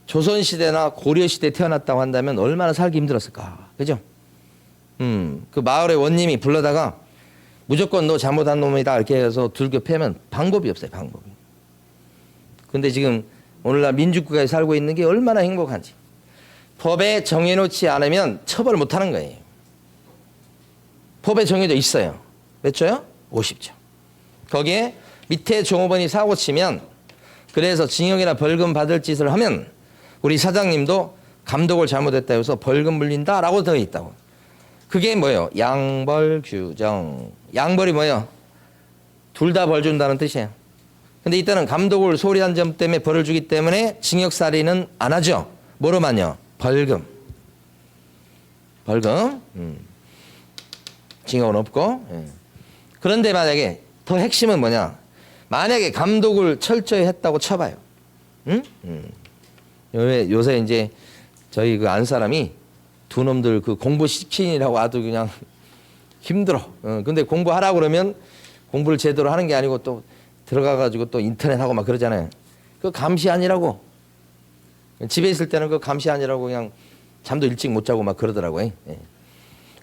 조선시대나 고려시대에 태어났다고 한다면 얼마나 살기 힘들었을까. 그죠? 그 마을의 원님이 불러다가 무조건 너 잘못한 놈이다 이렇게 해서 들교 패면 방법이 없어요. 방법이. 근데 지금 오늘날 민주국가에 살고 있는 게 얼마나 행복한지. 법에 정해놓지 않으면 처벌 못하는 거예요. 법에 정해져 있어요. 몇 조요? 50조. 거기에 밑에 종업원이 사고 치면 그래서 징역이나 벌금 받을 짓을 하면 우리 사장님도 감독을 잘못했다 해서 벌금 물린다라고 되어 있다고. 그게 뭐예요? 양벌 규정. 양벌이 뭐예요? 둘 다 벌 준다는 뜻이에요. 근데 이때는 감독을 소홀히 한 점 때문에 벌을 주기 때문에 징역살이는 안 하죠. 뭐로만요? 벌금. 벌금. 징역은 없고. 그런데 만약에 더 핵심은 뭐냐? 만약에 감독을 철저히 했다고 쳐봐요. 응? 요새 이제 저희 그 안 사람이 두 놈들 그 공부시키느라고 아주 그냥 힘들어. 근데 공부하라고 그러면 공부를 제대로 하는 게 아니고 또 들어가가지고 또 인터넷 하고 막 그러잖아요. 그 감시 아니라고. 집에 있을 때는 그 감시 아니라고 그냥 잠도 일찍 못 자고 막 그러더라고요. 예.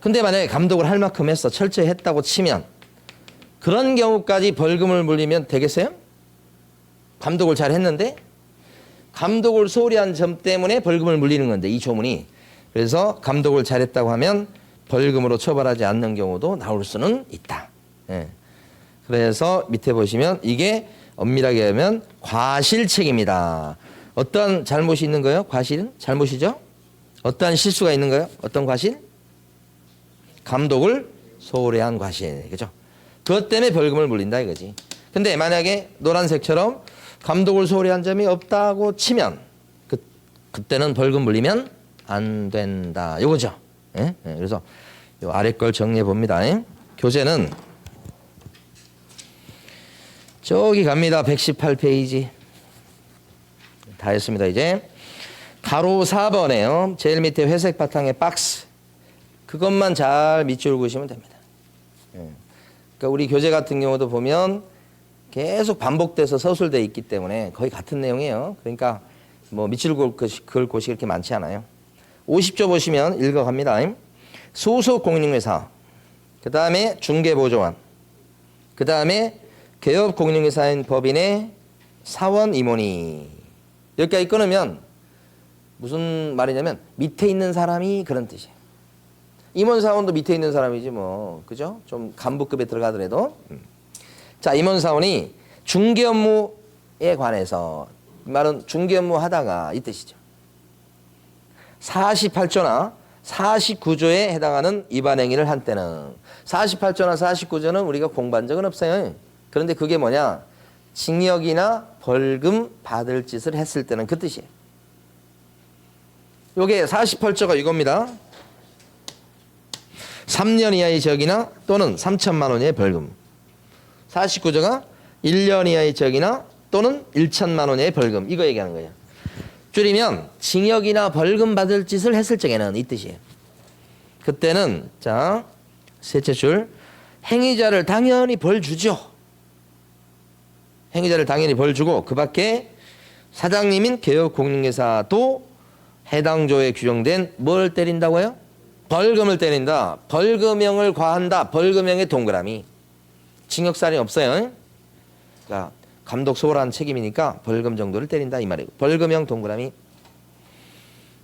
근데 만약에 감독을 할 만큼 했어. 철저히 했다고 치면 그런 경우까지 벌금을 물리면 되겠어요? 감독을 잘 했는데 감독을 소홀히 한 점 때문에 벌금을 물리는 건데 이 조문이. 그래서 감독을 잘했다고 하면 벌금으로 처벌하지 않는 경우도 나올 수는 있다. 예. 그래서 밑에 보시면 이게 엄밀하게 하면 과실책입니다. 어떤 잘못이 있는 거예요? 과실은? 잘못이죠? 어떤 실수가 있는 거예요? 어떤 과실? 감독을 소홀히 한 과실. 그죠? 그것 때문에 벌금을 물린다 이거지. 근데 만약에 노란색처럼 감독을 소홀히 한 점이 없다고 치면 그때는 벌금 물리면 안 된다. 요거죠. 예? 예, 그래서 요 아래 걸 정리해 봅니다. 예? 교재는 저기 갑니다. 118페이지. 다 했습니다. 이제 가로 4번에요. 제일 밑에 회색 바탕에 박스. 그것만 잘 밑줄 그으시면 됩니다. 예. 그러니까 우리 교재 같은 경우도 보면 계속 반복돼서 서술되어 있기 때문에 거의 같은 내용이에요. 그러니까 뭐 밑줄 그을 곳이 그렇게 많지 않아요. 50조 보시면 읽어갑니다. 소속 공인중개사, 그 다음에 중개보조원, 그 다음에 개업 공인중개사인 법인의 사원 임원이. 여기까지 끊으면 무슨 말이냐면 밑에 있는 사람이 그런 뜻이에요. 임원사원도 밑에 있는 사람이지 뭐. 그죠? 좀 간부급에 들어가더라도. 자, 임원사원이 중개 업무에 관해서, 이 말은 중개 업무 하다가 이 뜻이죠. 48조나 49조에 해당하는 위반 행위를 한 때는 48조나 49조는 우리가 공부한 적은 없어요. 그런데 그게 뭐냐? 징역이나 벌금 받을 짓을 했을 때는 그 뜻이에요. 요게 48조가 이겁니다. 3년 이하의 징역이나 또는 3천만 원 이하의 벌금. 49조가 1년 이하의 징역이나 또는 1천만 원 이하의 벌금. 이거 얘기하는 거예요. 줄이면 징역이나 벌금 받을 짓을 했을 적에는 이 뜻이에요. 그때는 자, 셋째 줄 행위자를 당연히 벌 주죠. 행위자를 당연히 벌 주고 그 밖에 사장님인 개업공인중개사도 해당 조에 규정된 뭘 때린다고요? 벌금을 때린다. 벌금형을 과한다. 벌금형의 동그라미. 징역살인 없어요. 그러니까 감독 소홀한 책임이니까 벌금 정도를 때린다 이 말이고. 벌금형 동그라미.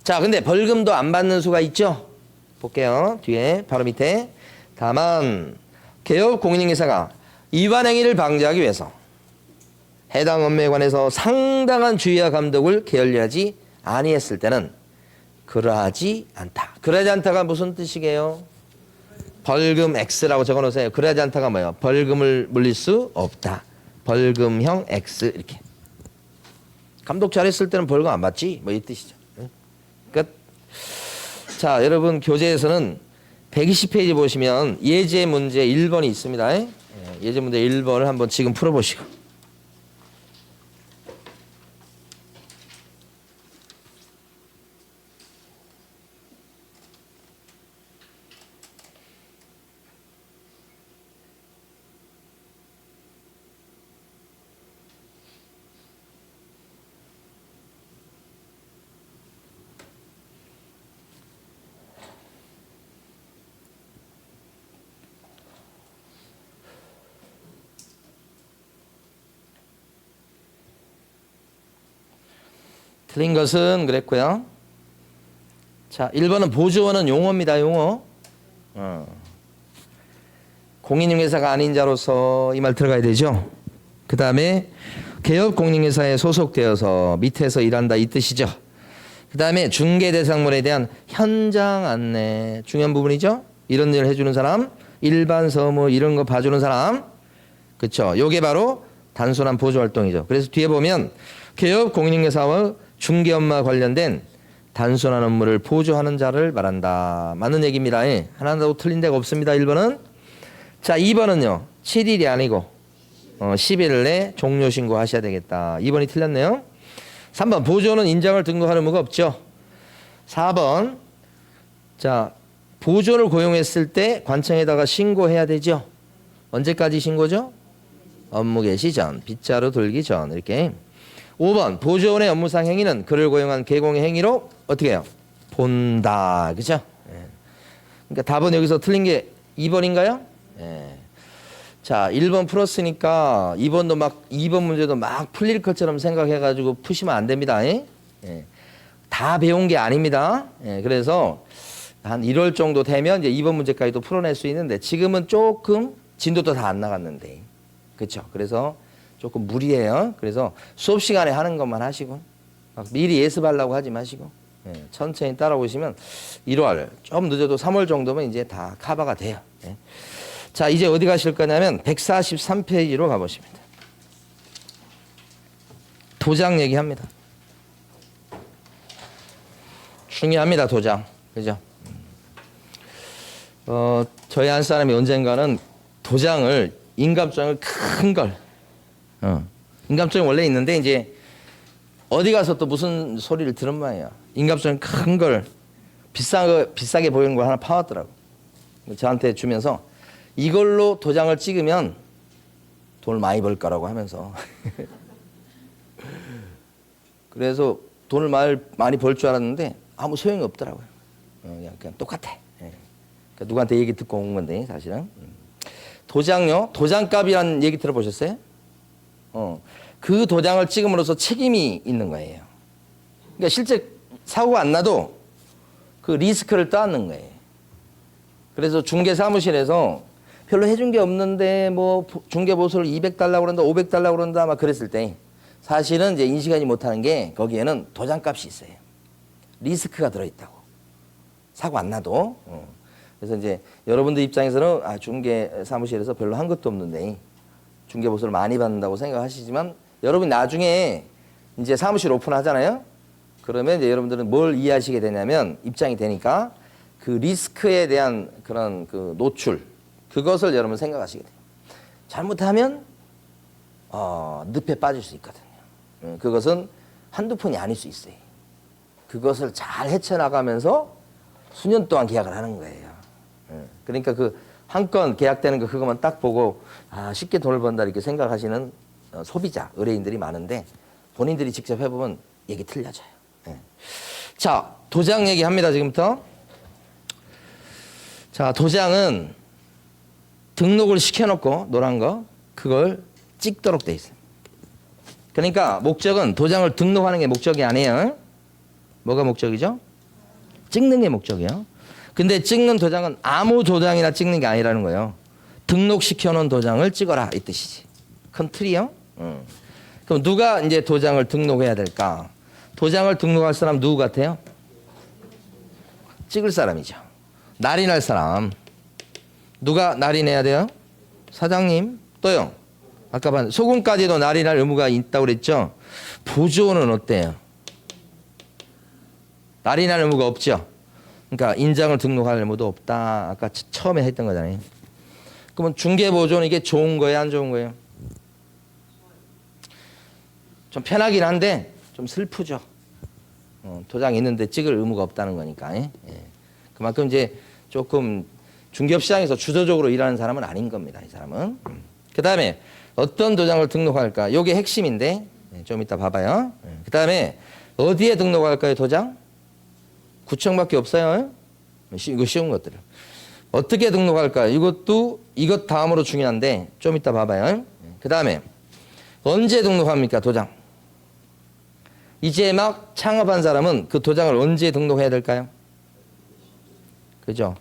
자, 근데 벌금도 안 받는 수가 있죠. 볼게요. 뒤에 바로 밑에. 다만 개업 공인중개사가 위반 행위를 방지하기 위해서 해당 업무에 관해서 상당한 주의와 감독을 게을리하지 아니했을 때는 그러하지 않다. 그러하지 않다가 무슨 뜻이게요? 벌금 X라고 적어놓으세요. 그러하지 않다가 뭐예요? 벌금을 물릴 수 없다. 벌금형 X 이렇게. 감독 잘했을 때는 벌금 안 받지? 뭐 이 뜻이죠. 끝. 자, 여러분 교재에서는 120페이지 보시면 예제 문제 1번이 있습니다. 예제 문제 1번을 한번 지금 풀어보시고. 틀린 것은 그랬고요. 자, 1번은 보조원은 용어입니다. 용어. 공인중개사가 아닌 자로서 이 말 들어가야 되죠. 그 다음에 개업 공인중개사에 소속되어서 밑에서 일한다 이 뜻이죠. 그 다음에 중개대상물에 대한 현장 안내 중요한 부분이죠. 이런 일을 해주는 사람, 일반 서무 이런 거 봐주는 사람. 그렇죠. 요게 바로 단순한 보조활동이죠. 그래서 뒤에 보면 개업 공인중개사와 중개업무와 관련된 단순한 업무를 보조하는 자를 말한다. 맞는 얘기입니다. 하나도 틀린 데가 없습니다. 1번은. 자, 2번은요. 7일이 아니고 10일 내 종료 신고하셔야 되겠다. 2번이 틀렸네요. 3번 보조는 인정을 등록할 의무가 없죠. 4번 자, 보조를 고용했을 때 관청에다가 신고해야 되죠. 언제까지 신고죠? 업무 개시 전, 빗자루 돌기 전 이렇게. 5번 보조원의 업무상 행위는 그를 고용한 개공의 행위로 어떻게 해요? 본다. 그죠? 그러니까 답은 여기서 틀린 게 2번인가요? 자, 1번 풀었으니까 2번도 막 2번 문제도 막 풀릴 것처럼 생각해 가지고 푸시면 안 됩니다. 다 배운 게 아닙니다. 그래서 한 1월 정도 되면 이제 2번 문제까지도 풀어낼 수 있는데 지금은 조금 진도도 다 안 나갔는데. 그렇죠? 그래서 조금 무리해요. 그래서 수업 시간에 하는 것만 하시고 막 미리 예습하려고 하지 마시고 천천히 따라오시면 1월 좀 늦어도 3월 정도면 이제 다 커버가 돼요. 자, 이제 어디 가실 거냐면 143페이지로 가보십니다. 도장 얘기합니다. 중요합니다. 도장. 그죠? 저희 한 사람이 언젠가는 도장을 인감장을 큰 걸 인감증이 원래 있는데 이제 어디 가서 또 무슨 소리를 들은 모양이야. 인감증 큰 걸 비싸게 보이는 걸 하나 파왔더라고. 저한테 주면서 이걸로 도장을 찍으면 돈을 많이 벌 거라고 하면서 그래서 돈을 많이 벌 줄 알았는데 아무 소용이 없더라고요. 그냥 똑같아. 그러니까 누구한테 얘기 듣고 온 건데 사실은. 도장요. 도장값이라는 얘기 들어보셨어요? 그 도장을 찍음으로써 책임이 있는 거예요. 그러니까 실제 사고가 안 나도 그 리스크를 떠안는 거예요. 그래서 중개사무실에서 별로 해준 게 없는데 뭐 중개보수를 200달라고 그런다, 500달라고 그런다 막 그랬을 때 사실은 이제 인식하지 못하는 게 거기에는 도장값이 있어요. 리스크가 들어있다고. 사고 안 나도. 그래서 이제 여러분들 입장에서는 중개사무실에서 별로 한 것도 없는데 중개보수를 많이 받는다고 생각하시지만 여러분 나중에 이제 사무실 오픈하잖아요. 그러면 이제 여러분들은 뭘 이해하시게 되냐면 입장이 되니까 그 리스크에 대한 그런 그 노출 그것을 여러분 생각하시게 돼요. 잘못하면 늪에 빠질 수 있거든요. 그것은 한두 푼이 아닐 수 있어요. 그것을 잘 헤쳐나가면서 수년 동안 계약을 하는 거예요. 그러니까 그 한 건 계약되는 거 그것만 딱 보고 쉽게 돈을 번다 이렇게 생각하시는 소비자, 의뢰인들이 많은데 본인들이 직접 해보면 얘기 틀려져요. 자, 도장 얘기합니다. 지금부터. 자, 도장은 등록을 시켜놓고 노란 거 그걸 찍도록 돼 있어요. 그러니까 목적은 도장을 등록하는 게 목적이 아니에요. 뭐가 목적이죠? 찍는 게 목적이에요. 근데 찍는 도장은 아무 도장이나 찍는 게 아니라는 거예요. 등록시켜놓은 도장을 찍어라 이 뜻이지. 큰 틀이요. 그럼 누가 이제 도장을 등록해야 될까? 도장을 등록할 사람 누구 같아요? 찍을 사람이죠. 날인할 사람. 누가 날인해야 돼요? 사장님. 또요. 아까 봤는데 소금까지도 날인할 의무가 있다고 그랬죠. 보조원은 어때요? 날인할 의무가 없죠. 그러니까 인장을 등록할 의무도 없다. 아까 처음에 했던 거잖아요. 그러면 중개보조는 이게 좋은 거예요, 안 좋은 거예요? 좀 편하긴 한데 좀 슬프죠. 도장 있는데 찍을 의무가 없다는 거니까. 예? 그만큼 이제 조금 중개업시장에서 주도적으로 일하는 사람은 아닌 겁니다. 이 사람은. 그 다음에 어떤 도장을 등록할까? 이게 핵심인데 좀 이따 봐봐요. 그 다음에 어디에 등록할까요? 도장? 구청밖에 없어요. 이거 쉬운 것들을. 어떻게 등록할까요? 이것 다음으로 중요한데 좀 이따 봐봐요. 그 다음에 언제 등록합니까? 도장. 이제 막 창업한 사람은 그 도장을 언제 등록해야 될까요? 그죠?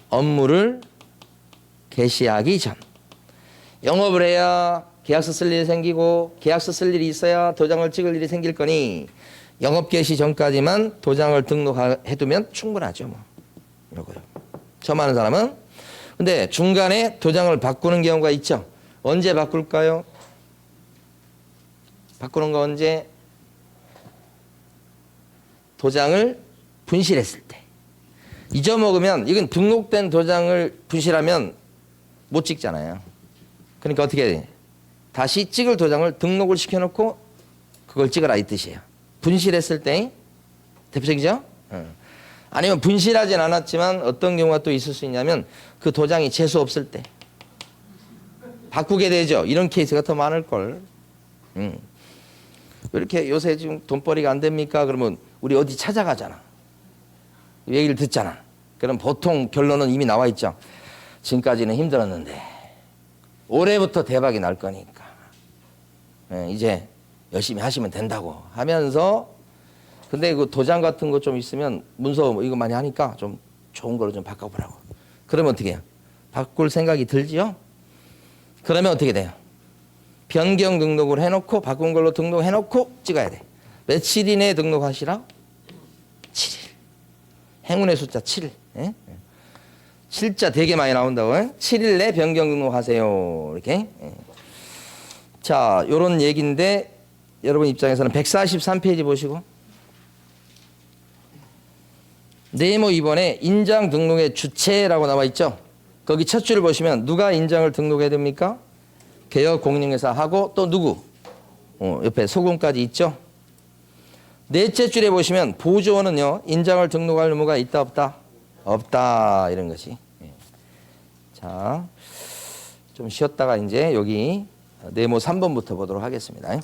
업무를 개시하기 전. 영업을 해야 계약서 쓸 일이 생기고 계약서 쓸 일이 있어야 도장을 찍을 일이 생길 거니 영업 개시 전까지만 도장을 등록해두면 충분하죠. 뭐. 이러고요. 처음 하는 사람은. 근데 중간에 도장을 바꾸는 경우가 있죠. 언제 바꿀까요? 바꾸는 거 언제? 도장을 분실했을 때. 잊어먹으면 이건 등록된 도장을 분실하면 못 찍잖아요. 그러니까 어떻게 해야 돼? 다시 찍을 도장을 등록을 시켜놓고 그걸 찍어라 이 뜻이에요. 분실했을 때 대표적이죠? 아니면 분실하진 않았지만 어떤 경우가 또 있을 수 있냐면 그 도장이 재수 없을 때 바꾸게 되죠. 이런 케이스가 더 많을걸. 왜 이렇게 요새 지금 돈벌이가 안 됩니까? 그러면 우리 어디 찾아가잖아. 얘기를 듣잖아. 그럼 보통 결론은 이미 나와 있죠. 지금까지는 힘들었는데 올해부터 대박이 날 거니까 이제 열심히 하시면 된다고 하면서 근데 그 도장 같은 거 좀 있으면 문서 뭐 이거 많이 하니까 좀 좋은 걸로 좀 바꿔보라고. 그러면 어떻게 해요? 바꿀 생각이 들지요? 그러면 어떻게 돼요? 변경 등록을 해놓고 바꾼 걸로 등록해놓고 찍어야 돼. 며칠 이내에 등록하시라? 7일. 행운의 숫자 7일. 예? 7자 되게 많이 나온다고. 7일 내 변경 등록하세요. 이렇게. 예. 자, 요런 얘기인데 여러분 입장에서는 143페이지 보시고 네모 2번에 인장 등록의 주체라고 나와 있죠. 거기 첫 줄을 보시면 누가 인장을 등록해야 됩니까? 개업공인중개사하고 또 누구? 옆에 소금까지 있죠. 넷째 줄에 보시면 보조원은요. 인장을 등록할 의무가 있다 없다? 없다 이런 것이. 자, 좀 쉬었다가 이제 여기 네모 3번부터 보도록 하겠습니다.